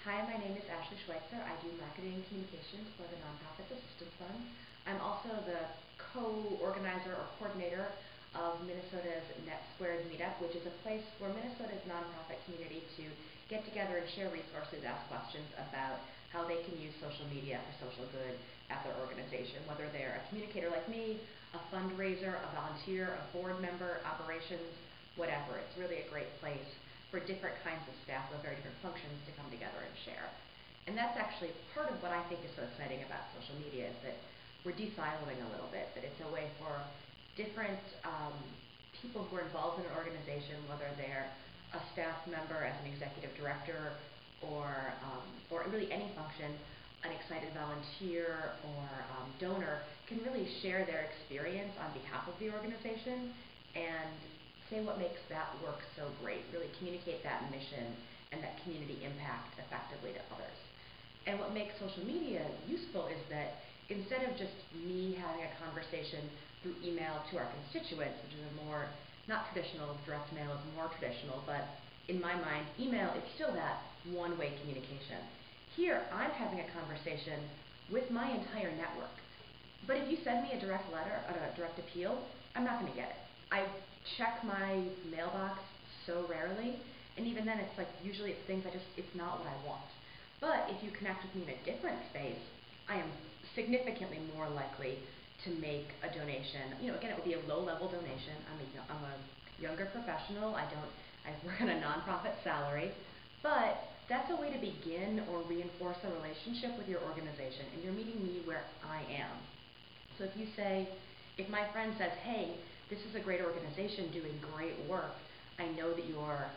Hi, my name is Ashley Schweitzer. I do marketing and communications for the Nonprofits Assistance Fund. I'm also the co-organizer or coordinator of Minnesota's Net Squared Meetup, which is a place for Minnesota's nonprofit community to get together and share resources, ask questions about how they can use social media for social good at their organization, whether they're a communicator like me, a fundraiser, a volunteer, a board member, operations, whatever. It's really a great place for different kinds of staff with very different functions to come together and share. And that's actually part of what I think is so exciting about social media, is that we're de-siloing a little bit, that it's a way for different people who are involved in an organization, whether they're a staff member as an executive director or really any function, an excited volunteer or donor, can really share their experience on behalf of the organization and say what makes that work so great, really communicate that mission and that community impact effectively to others. And what makes social media useful is that instead of just me having a conversation through email to our constituents, which is a more, not traditional, direct mail is more traditional, but in my mind, email is still that one-way communication. Here, I'm having a conversation with my entire network. But if you send me a direct letter, a direct appeal, I'm not going to get it. I check my mailbox so rarely, and even then it's like usually it's things it's not what I want. But if you connect with me in a different space, I am significantly more likely to make a donation. Again, it would be a low-level donation. I'm a younger professional. I work on a nonprofit salary, but that's a way to begin or reinforce a relationship with your organization, and you're meeting me where I am. So if you say, if my friend says, hey, this is a great organization doing great work, I know that you're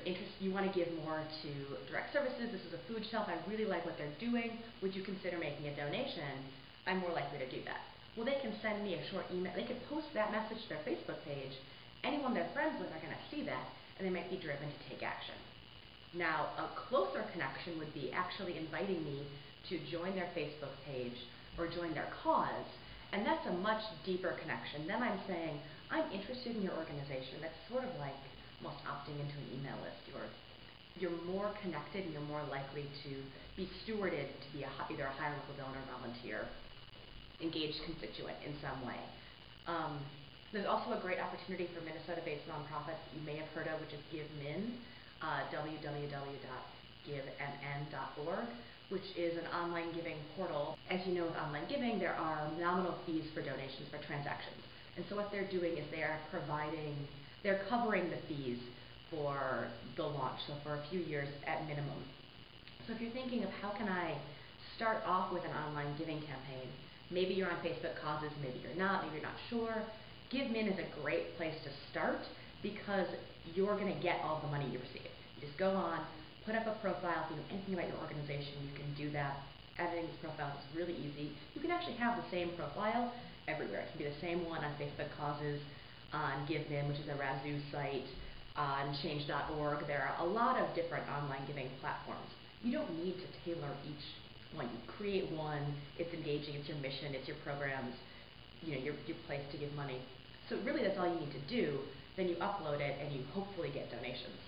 interested, you want to give more to direct services, this is a food shelf, I really like what they're doing, would you consider making a donation? I'm more likely to do that. Well, they can send me a short email, they could post that message to their Facebook page, anyone they're friends with are going to see that, and they might be driven to take action. Now, a closer connection would be actually inviting me to join their Facebook page or join their cause. And that's a much deeper connection. Then I'm saying, I'm interested in your organization. That's sort of like almost opting into an email list. You're more connected and you're more likely to be stewarded to be either a higher level donor, volunteer, engaged constituent in some way. There's also a great opportunity for Minnesota-based nonprofits you may have heard of, which is GiveMin, www.givemn.org, which is an online giving portal. As you know, with online giving, there are nominal fees for donations, for transactions. And so what they're doing is they're covering the fees for the launch, so for a few years at minimum. So if you're thinking of how can I start off with an online giving campaign, maybe you're on Facebook causes, maybe you're not sure, GiveMin is a great place to start because you're going to get all the money you receive. You just go on, put up a profile. If you know anything about your organization, you can do that. Editing these profiles is really easy. You can actually have the same profile everywhere. It can be the same one on Facebook causes, on GiveMin, which is a Razoo site, on change.org. There are a lot of different online giving platforms. You don't need to tailor each one. You create one, it's engaging, it's your mission, it's your programs, your place to give money. So really that's all you need to do. Then you upload it and you hopefully get donations.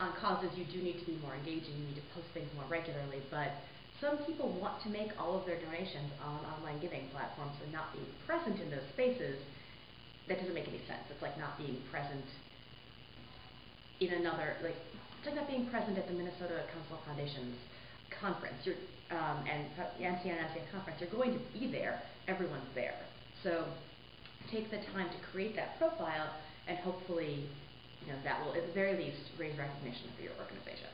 On causes, you do need to be more engaging, you need to post things more regularly, but some people want to make all of their donations on online giving platforms, and not being present in those spaces, that doesn't make any sense. It's like not being present in another, it's like not being present at the Minnesota Council of Foundations conference, and NCN conference. You're going to be there, everyone's there. So take the time to create that profile, and hopefully that will, at the very least, raise recognition for your organization.